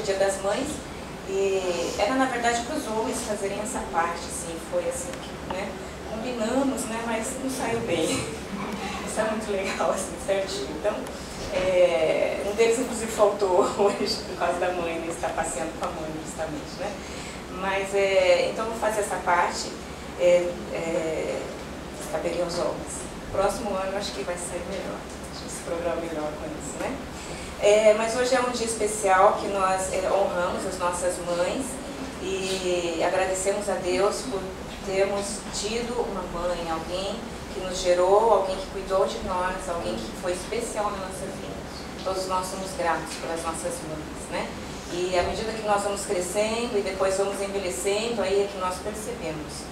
Dia das Mães, e era na verdade para os homens fazerem essa parte, assim, foi assim que, né, combinamos, né, mas não saiu bem. Isso é muito legal, assim, certinho. Então, um deles inclusive faltou hoje por causa da mãe, né, está passeando com a mãe justamente, né. Mas, então vou fazer essa parte, caberiam os homens. Próximo ano acho que vai sair melhor, acho que esse programa melhor com isso, né. Mas hoje é um dia especial que nós honramos as nossas mães e agradecemos a Deus por termos tido uma mãe, alguém que nos gerou, alguém que cuidou de nós, alguém que foi especial na nossa vida. Todos nós somos gratos pelas nossas mães, né? E à medida que nós vamos crescendo e depois vamos envelhecendo, aí é que nós percebemos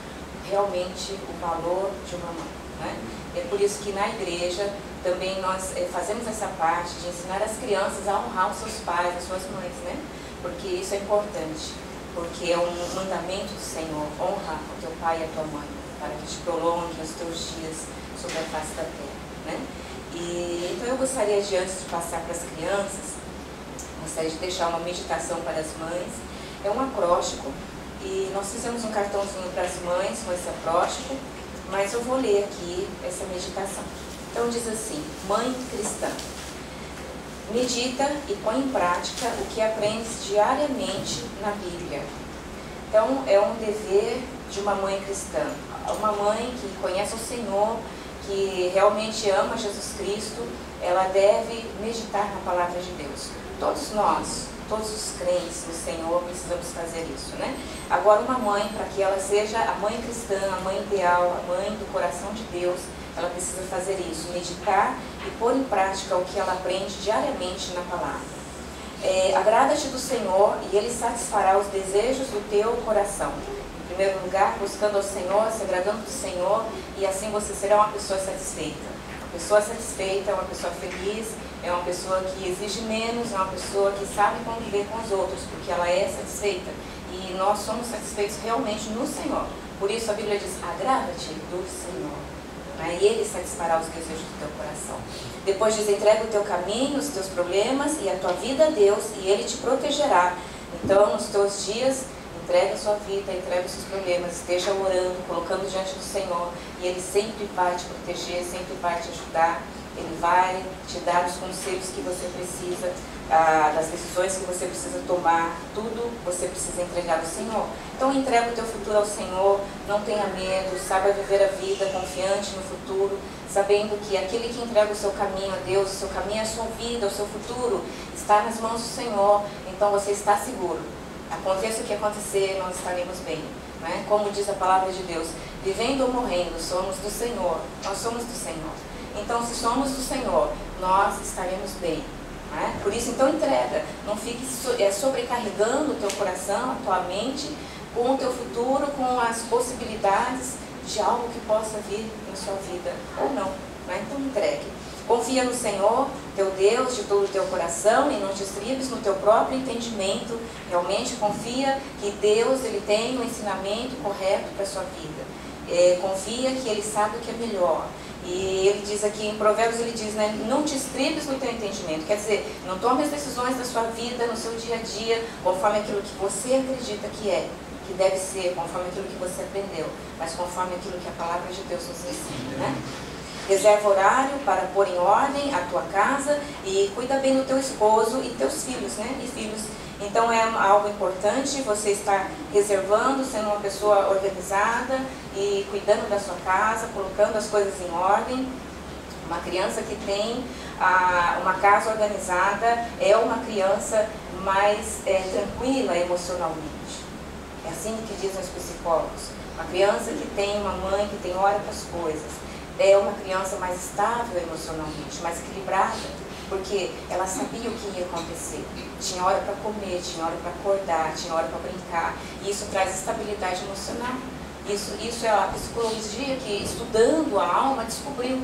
realmente o valor de uma mãe, né? É por isso que na igreja também nós fazemos essa parte de ensinar as crianças a honrar os seus pais, as suas mães, né? Porque isso é importante, porque é um mandamento do Senhor, honra o teu pai e a tua mãe, para que te prolongue os teus dias sobre a face da terra, né? E então eu gostaria de, antes de passar para as crianças, gostaria de deixar uma meditação para as mães. É um acróstico, e nós fizemos um cartãozinho para as mães com esse acróstico, mas eu vou ler aqui essa meditação. Então diz assim: mãe cristã, medita e põe em prática o que aprendes diariamente na Bíblia. Então é um dever de uma mãe cristã, uma mãe que conhece o Senhor, que realmente ama Jesus Cristo, ela deve meditar na palavra de Deus. Todos nós, todos os crentes no Senhor precisamos fazer isso, né? Agora uma mãe, para que ela seja a mãe cristã, a mãe ideal, a mãe do coração de Deus, ela precisa fazer isso, meditar e pôr em prática o que ela aprende diariamente na palavra. Agrada-te do Senhor e Ele satisfará os desejos do teu coração. Em primeiro lugar, buscando ao Senhor, se agradando do Senhor, e assim você será uma pessoa satisfeita. Uma pessoa satisfeita é uma pessoa feliz, é uma pessoa que exige menos, é uma pessoa que sabe conviver com os outros, porque ela é satisfeita. E nós somos satisfeitos realmente no Senhor. Por isso a Bíblia diz: agrada-te do Senhor, né? E Ele satisfará os desejos do teu coração. Depois diz: entrega o teu caminho, os teus problemas e a tua vida a Deus, e Ele te protegerá. Então, nos teus dias, entrega a sua vida, entrega os seus problemas, esteja orando, colocando diante do Senhor, e Ele sempre vai te proteger, sempre vai te ajudar. Ele vai te dar os conselhos que você precisa, das decisões que você precisa tomar, tudo você precisa entregar ao Senhor. Então entrega o teu futuro ao Senhor, não tenha medo, saiba viver a vida confiante no futuro, sabendo que aquele que entrega o seu caminho a Deus, o seu caminho é a sua vida, o seu futuro, está nas mãos do Senhor, então você está seguro. Aconteça o que acontecer, nós estaremos bem, né? Como diz a palavra de Deus, vivendo ou morrendo, somos do Senhor, nós somos do Senhor. Então, se somos do Senhor, nós estaremos bem, né? Por isso, então, entrega. Não fique sobrecarregando o teu coração, a tua mente, com o teu futuro, com as possibilidades de algo que possa vir na sua vida, ou não, né? Então, entregue. Confia no Senhor, teu Deus, de todo o teu coração, e não te estribes no teu próprio entendimento. Realmente confia que Deus, Ele tem um ensinamento correto para a sua vida. Confia que Ele sabe o que é melhor. E ele diz aqui em Provérbios, ele diz, né, não te estribes no teu entendimento. Quer dizer, não tome as decisões da sua vida, no seu dia a dia, conforme aquilo que você acredita que deve ser, conforme aquilo que você aprendeu, mas conforme aquilo que a palavra de Deus nos ensina, né? Reserva horário para pôr em ordem a tua casa e cuida bem do teu esposo e teus filhos, né? E filhos. Então é algo importante você estar reservando, sendo uma pessoa organizada e cuidando da sua casa, colocando as coisas em ordem. Uma criança que tem uma casa organizada é uma criança mais tranquila emocionalmente. É assim que dizem os psicólogos. Uma criança que tem uma mãe que tem hora para as coisas é uma criança mais estável emocionalmente, mais equilibrada. Porque ela sabia o que ia acontecer. Tinha hora para comer, tinha hora para acordar, tinha hora para brincar. E isso traz estabilidade emocional. Isso é a psicologia que, estudando a alma, descobriu,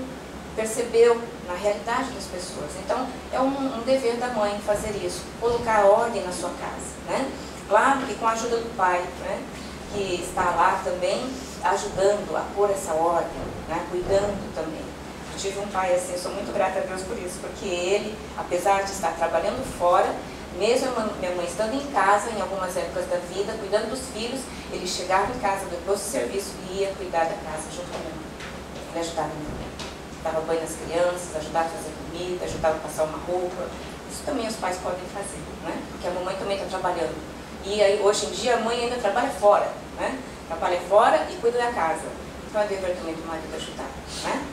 percebeu na realidade das pessoas. Então, é um dever da mãe fazer isso, colocar ordem na sua casa, né? Claro que com a ajuda do pai, né, que está lá também, ajudando a pôr essa ordem, né, cuidando também. Eu tive um pai assim, eu sou muito grata a Deus por isso, porque ele, apesar de estar trabalhando fora, Mesmo minha mãe estando em casa, em algumas épocas da vida, cuidando dos filhos, ele chegava em casa depois do serviço e ia cuidar da casa junto com a minha mãe. Ele ajudava a minha mãe. Dava banho nas crianças, ajudava a fazer comida, ajudava a passar uma roupa. Isso também os pais podem fazer, né? Porque a mamãe também está trabalhando. E aí, hoje em dia, a mãe ainda trabalha fora, né? Trabalha fora e cuida da casa. Então é dever também do marido ajudar, né?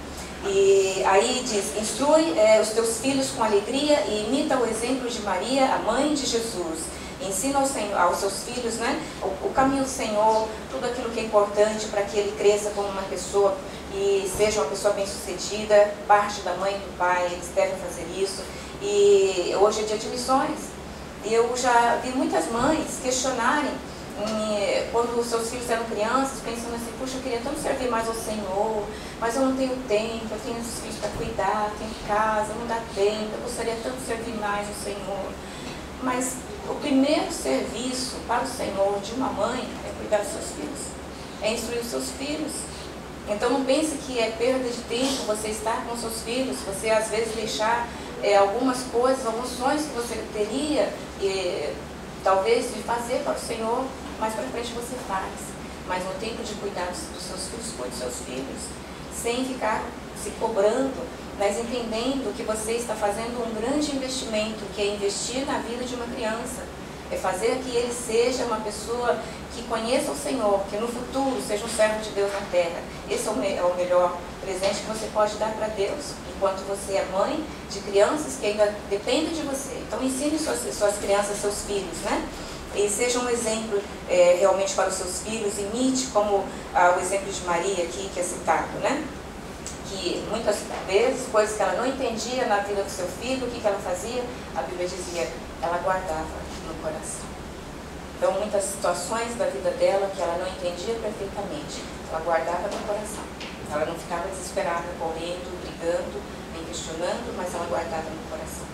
E aí diz, instrui os teus filhos com alegria e imita o exemplo de Maria, a mãe de Jesus. Ensina aos seus filhos, né, o caminho do Senhor, tudo aquilo que é importante para que ele cresça como uma pessoa e seja uma pessoa bem-sucedida, parte da mãe e do pai, eles devem fazer isso. E hoje é dia de missões. E eu já vi muitas mães questionarem, quando os seus filhos eram crianças, pensando assim, puxa, eu queria tanto servir mais ao Senhor, mas eu não tenho tempo, eu tenho os filhos para cuidar, tenho casa, não dá tempo, eu gostaria tanto de servir mais ao Senhor. Mas o primeiro serviço para o Senhor de uma mãe é cuidar dos seus filhos, é instruir os seus filhos. Então não pense que é perda de tempo você estar com os seus filhos, você às vezes deixar algumas coisas, alguns sonhos que você teria, talvez de fazer para o Senhor, mais para frente você faz. Mas no tempo de cuidar dos seus filhos, cuide dos seus filhos, sem ficar se cobrando, mas entendendo que você está fazendo um grande investimento, que é investir na vida de uma criança. É fazer que ele seja uma pessoa que conheça o Senhor, que no futuro seja um servo de Deus na terra. Esse é o melhor presente que você pode dar para Deus, enquanto você é mãe de crianças que ainda dependem de você. Então ensine suas crianças, seus filhos, né? E seja um exemplo realmente para os seus filhos, imite como o exemplo de Maria aqui, que é citado, né? Que muitas vezes, coisas que ela não entendia na vida do seu filho, o que ela fazia? A Bíblia dizia, ela guardava no coração. Então, muitas situações da vida dela que ela não entendia perfeitamente, ela guardava no coração. Ela não ficava desesperada, correndo, brigando, nem questionando, mas ela guardava no coração,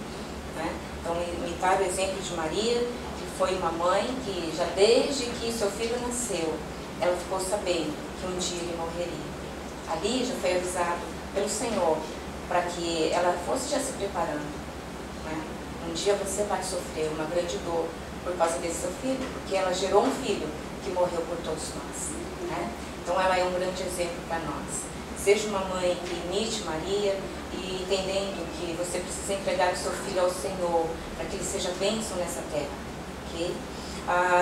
né? Então, imitar o exemplo de Maria, que foi uma mãe que já desde que seu filho nasceu, ela ficou sabendo que um dia ele morreria. Ali já foi avisado pelo Senhor para que ela fosse já se preparando, né? Um dia você vai sofrer uma grande dor por causa desse seu filho, porque ela gerou um filho que morreu por todos nós, né? Então ela é um grande exemplo para nós. Seja uma mãe que imite Maria e entendendo que você precisa entregar o seu filho ao Senhor para que ele seja bênção nessa terra, ok?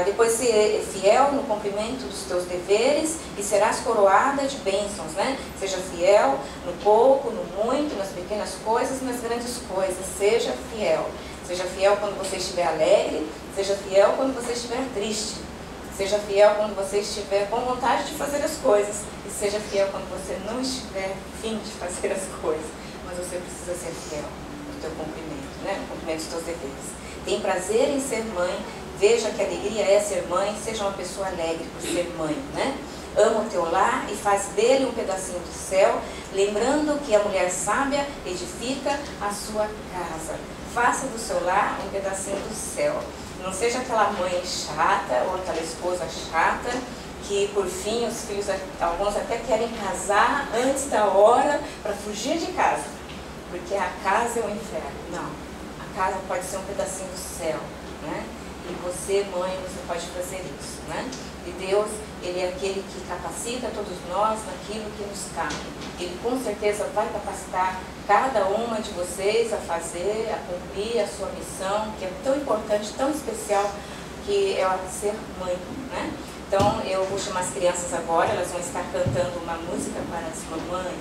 Depois ser fiel no cumprimento dos teus deveres e serás coroada de bênçãos, né? Seja fiel no pouco, no muito, nas pequenas coisas e nas grandes coisas. Seja fiel. Seja fiel quando você estiver alegre, seja fiel quando você estiver triste. Seja fiel quando você estiver com vontade de fazer as coisas. E seja fiel quando você não estiver fim de fazer as coisas. Mas você precisa ser fiel no teu cumprimento, né? No cumprimento dos teus deveres. Tem prazer em ser mãe. Veja que alegria é ser mãe, seja uma pessoa alegre por ser mãe, né? Ama o teu lar e faz dele um pedacinho do céu, lembrando que a mulher sábia edifica a sua casa. Faça do seu lar um pedacinho do céu. Não seja aquela mãe chata ou aquela esposa chata, que por fim os filhos, alguns até querem casar antes da hora para fugir de casa, porque a casa é o inferno. Não, a casa pode ser um pedacinho do céu, né? E você, mãe, você pode fazer isso, né? E Deus, Ele é aquele que capacita todos nós naquilo que nos cabe. Ele com certeza vai capacitar cada uma de vocês a fazer, a cumprir a sua missão, que é tão importante, tão especial, que é ser mãe, né? Então, eu vou chamar as crianças agora, elas vão estar cantando uma música para as mamães.